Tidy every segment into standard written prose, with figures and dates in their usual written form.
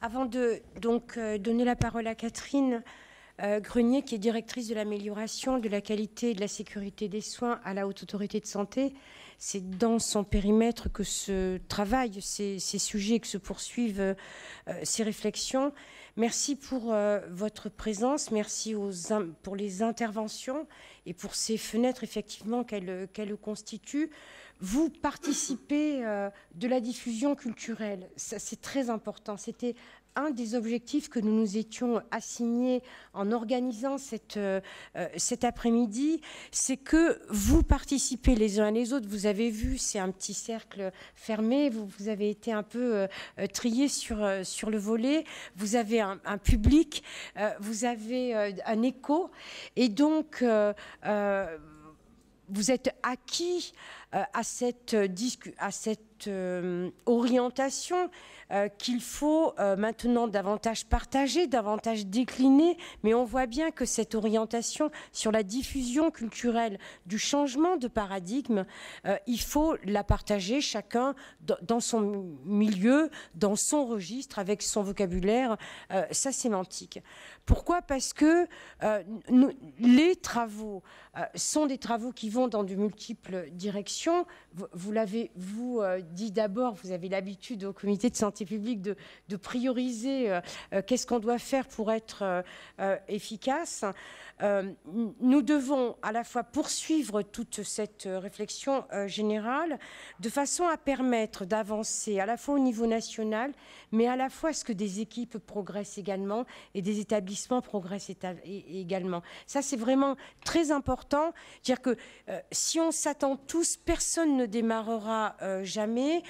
Avant de donner la parole à Catherine Grenier, qui est directrice de l'amélioration de la qualité et de la sécurité des soins à la Haute Autorité de Santé, c'est dans son périmètre que se travaillent ces sujets, que se poursuivent ces réflexions. Merci pour votre présence, merci pour les interventions et pour ces fenêtres effectivement qu'elles constituent. Vous participez de la diffusion culturelle, c'est très important. C'était un des objectifs que nous nous étions assignés en organisant cet après-midi, c'est que vous participez les uns et les autres. Vous avez vu, c'est un petit cercle fermé, vous avez été un peu triés sur le volet, vous avez un public, vous avez un écho, et donc vous êtes acquis à cette orientation qu'il faut maintenant davantage partager, davantage décliner, mais on voit bien que cette orientation sur la diffusion culturelle du changement de paradigme, il faut la partager chacun dans son milieu, dans son registre, avec son vocabulaire, sa sémantique. Pourquoi? Parce que les travaux sont des travaux qui vont dans de multiples directions. Vous l'avez dit d'abord, vous avez l'habitude au comité de santé publique de prioriser qu'est-ce qu'on doit faire pour être efficace. Nous devons à la fois poursuivre toute cette réflexion générale de façon à permettre d'avancer à la fois au niveau national, mais à la fois à ce que des équipes progressent également et des établissements progressent également. Ça, c'est vraiment très important. C'est-à-dire que si on s'attend tous, personne ne démarrera jamais.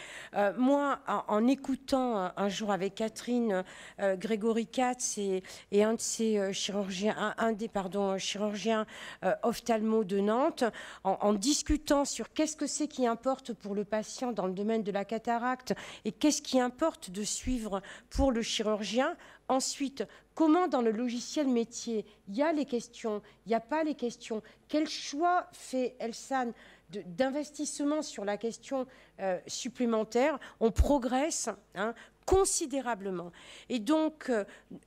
Moi, en écoutant un jour avec Catherine Grégory Katz et un de ses chirurgiens, chirurgiens ophtalmo de Nantes, en discutant sur qu'est-ce que c'est qui importe pour le patient dans le domaine de la cataracte et qu'est-ce qui importe de suivre pour le chirurgien. Ensuite, comment dans le logiciel métier, il y a les questions, il n'y a pas les questions. Quel choix fait Elsan d'investissement sur la question supplémentaire? On progresse considérablement. Et donc,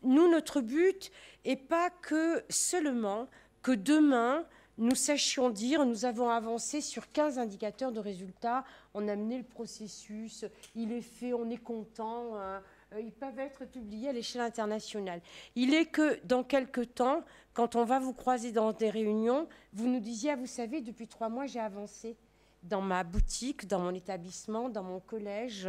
nous, notre but n'est pas que seulement que demain, nous sachions dire, nous avons avancé sur 15 indicateurs de résultats, on a mené le processus, il est fait, on est content, ils peuvent être publiés à l'échelle internationale. Il est que dans quelques temps, quand on va vous croiser dans des réunions, vous nous disiez, ah, vous savez, depuis 3 mois, j'ai avancé dans ma boutique, dans mon établissement, dans mon collège,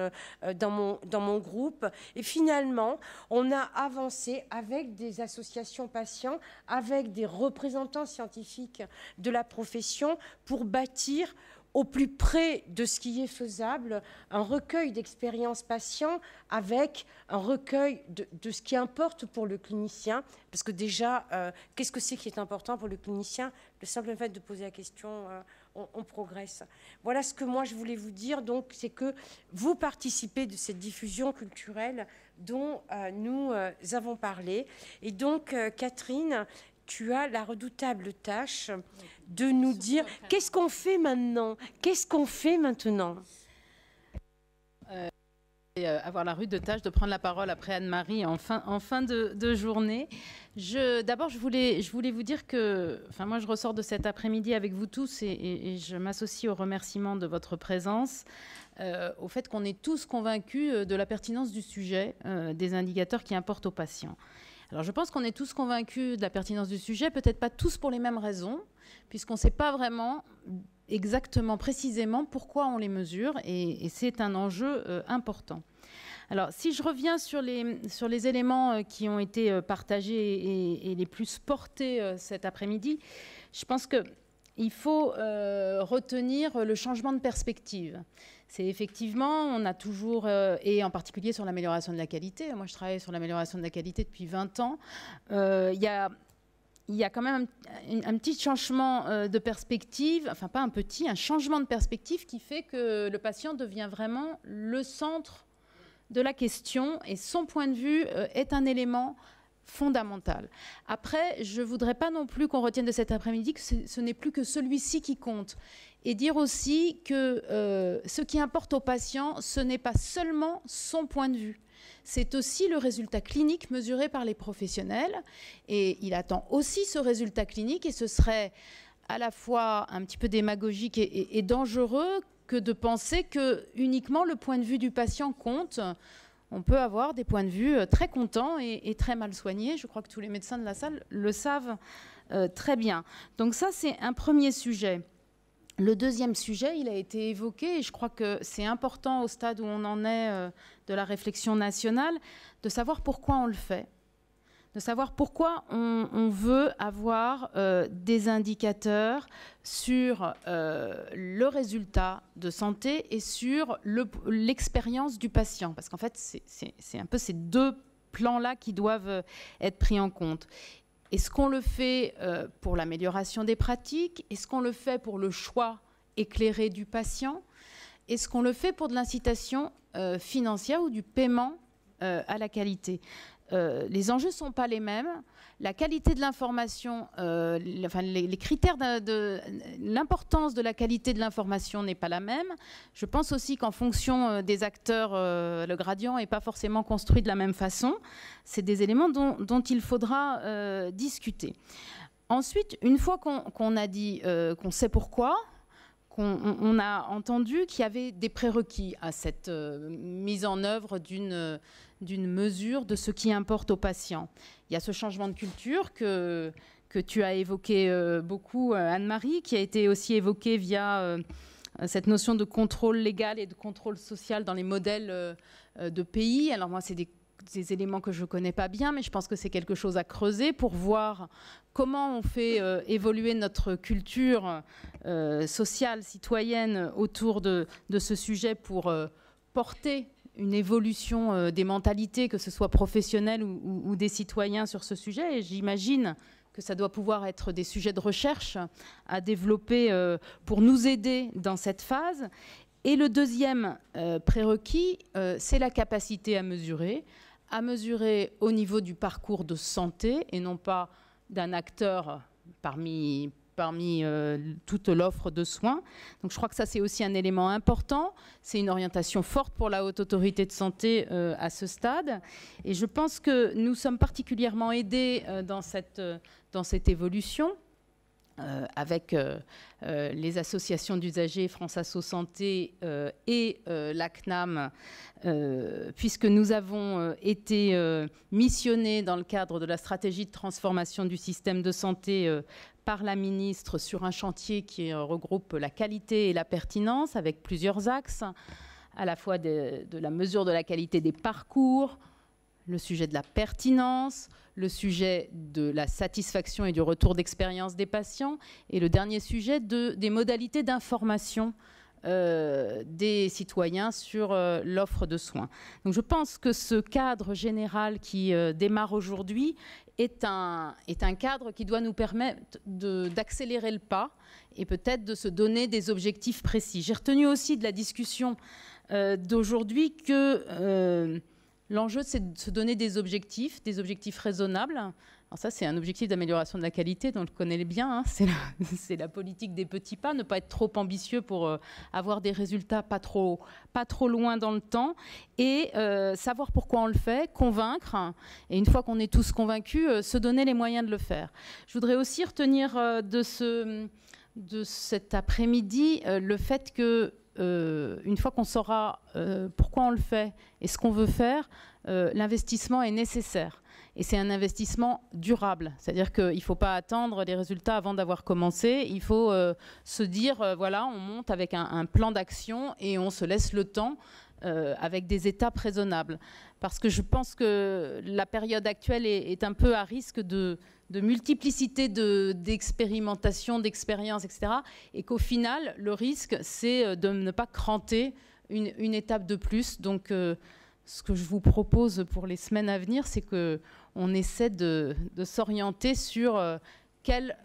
dans mon groupe. Et finalement, on a avancé avec des associations patients, avec des représentants scientifiques de la profession pour bâtir au plus près de ce qui est faisable, un recueil d'expériences patients avec un recueil de ce qui importe pour le clinicien. Parce que déjà, qu'est-ce que c'est qui est important pour le clinicien? Le simple fait de poser la question, on progresse. Voilà ce que moi je voulais vous dire, donc, c'est que vous participez de cette diffusion culturelle dont nous avons parlé. Et donc, Catherine, tu as la redoutable tâche de nous dire qu'est-ce qu'on fait maintenant? Qu'est-ce qu'on fait maintenant? Avoir la rude tâche de prendre la parole après Anne-Marie en fin de journée. D'abord, je voulais vous dire que, moi, je ressors de cet après-midi avec vous tous et je m'associe au remerciement de votre présence, au fait qu'on est tous convaincus de la pertinence du sujet, des indicateurs qui importent aux patients. Alors, je pense qu'on est tous convaincus de la pertinence du sujet, peut-être pas tous pour les mêmes raisons, puisqu'on ne sait pas vraiment exactement, précisément, pourquoi on les mesure, et c'est un enjeu important. Alors, si je reviens sur les éléments qui ont été partagés et les plus portés cet après-midi, je pense qu'il faut retenir le changement de perspective. C'est effectivement, on a toujours, et en particulier sur l'amélioration de la qualité, moi je travaille sur l'amélioration de la qualité depuis 20 ans, il y a quand même un petit changement de perspective, enfin pas un petit, un changement de perspective qui fait que le patient devient vraiment le centre de la question et son point de vue est un élément fondamental. Après, je ne voudrais pas non plus qu'on retienne de cet après-midi que ce n'est plus que celui-ci qui compte. Et dire aussi que ce qui importe au patient, ce n'est pas seulement son point de vue. c'est aussi le résultat clinique mesuré par les professionnels. Et il attend aussi ce résultat clinique, et ce serait à la fois un petit peu démagogique et dangereux que de penser que uniquement le point de vue du patient compte. On peut avoir des points de vue très contents et très mal soignés. Je crois que tous les médecins de la salle le savent très bien. Donc ça, c'est un premier sujet. Le deuxième sujet, il a été évoqué, et je crois que c'est important au stade où on en est de la réflexion nationale, de savoir pourquoi on le fait, de savoir pourquoi on veut avoir des indicateurs sur le résultat de santé et sur l'expérience du patient. Parce qu'en fait, c'est un peu ces deux plans-là qui doivent être pris en compte. Est-ce qu'on le fait pour l'amélioration des pratiques? Est-ce qu'on le fait pour le choix éclairé du patient? Est-ce qu'on le fait pour de l'incitation financière ou du paiement à la qualité? Les enjeux ne sont pas les mêmes. La qualité de l'information, les critères de l'importance de la qualité de l'information n'est pas la même. Je pense aussi qu'en fonction des acteurs, le gradient n'est pas forcément construit de la même façon. C'est des éléments dont il faudra discuter. Ensuite, une fois qu'on a dit qu'on sait pourquoi, qu'on a entendu qu'il y avait des prérequis à cette mise en œuvre d'une mesure de ce qui importe aux patients. Il y a ce changement de culture que tu as évoqué beaucoup, Anne-Marie, qui a été aussi évoqué via cette notion de contrôle légal et de contrôle social dans les modèles de pays. Alors moi, c'est des éléments que je ne connais pas bien, mais je pense que c'est quelque chose à creuser pour voir comment on fait évoluer notre culture sociale, citoyenne autour de ce sujet pour porter une évolution des mentalités, que ce soit professionnelles ou des citoyens sur ce sujet. Et j'imagine que ça doit pouvoir être des sujets de recherche à développer pour nous aider dans cette phase. Et le deuxième prérequis, c'est la capacité à mesurer au niveau du parcours de santé et non pas d'un acteur parmi toute l'offre de soins. Donc je crois que ça, c'est aussi un élément important. C'est une orientation forte pour la Haute Autorité de Santé à ce stade. Et je pense que nous sommes particulièrement aidés dans cette évolution avec les associations d'usagers, France Asso Santé et la CNAM, puisque nous avons été missionnés dans le cadre de la stratégie de transformation du système de santé par la ministre sur un chantier qui regroupe la qualité et la pertinence avec plusieurs axes, à la fois de la mesure de la qualité des parcours, le sujet de la pertinence, le sujet de la satisfaction et du retour d'expérience des patients, et le dernier sujet des modalités d'information des citoyens sur l'offre de soins. Donc je pense que ce cadre général qui démarre aujourd'hui est un cadre qui doit nous permettre d'accélérer le pas et peut-être de se donner des objectifs précis. J'ai retenu aussi de la discussion d'aujourd'hui que l'enjeu, c'est de se donner des objectifs raisonnables. Alors ça, c'est un objectif d'amélioration de la qualité, dont on le connaît bien. Hein. C'est la politique des petits pas, ne pas être trop ambitieux pour avoir des résultats pas trop loin dans le temps, et savoir pourquoi on le fait, convaincre, et une fois qu'on est tous convaincus, se donner les moyens de le faire. Je voudrais aussi retenir de cet après-midi le fait que une fois qu'on saura pourquoi on le fait et ce qu'on veut faire, l'investissement est nécessaire. Et c'est un investissement durable. C'est-à-dire qu'il ne faut pas attendre les résultats avant d'avoir commencé. Il faut se dire, voilà, on monte avec un plan d'action et on se laisse le temps avec des étapes raisonnables. Parce que je pense que la période actuelle est un peu à risque de multiplicité d'expérimentation, d'expériences, etc. Et qu'au final, le risque, c'est de ne pas cranter une étape de plus. Donc, ce que je vous propose pour les semaines à venir, c'est qu'on essaie de s'orienter sur quel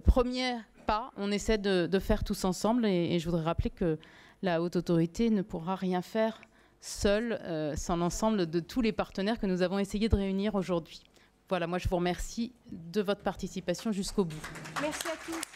premier pas on essaie de faire tous ensemble. Et je voudrais rappeler que la Haute Autorité ne pourra rien faire seule, sans l'ensemble de tous les partenaires que nous avons essayé de réunir aujourd'hui. Voilà, moi je vous remercie de votre participation jusqu'au bout. Merci à tous.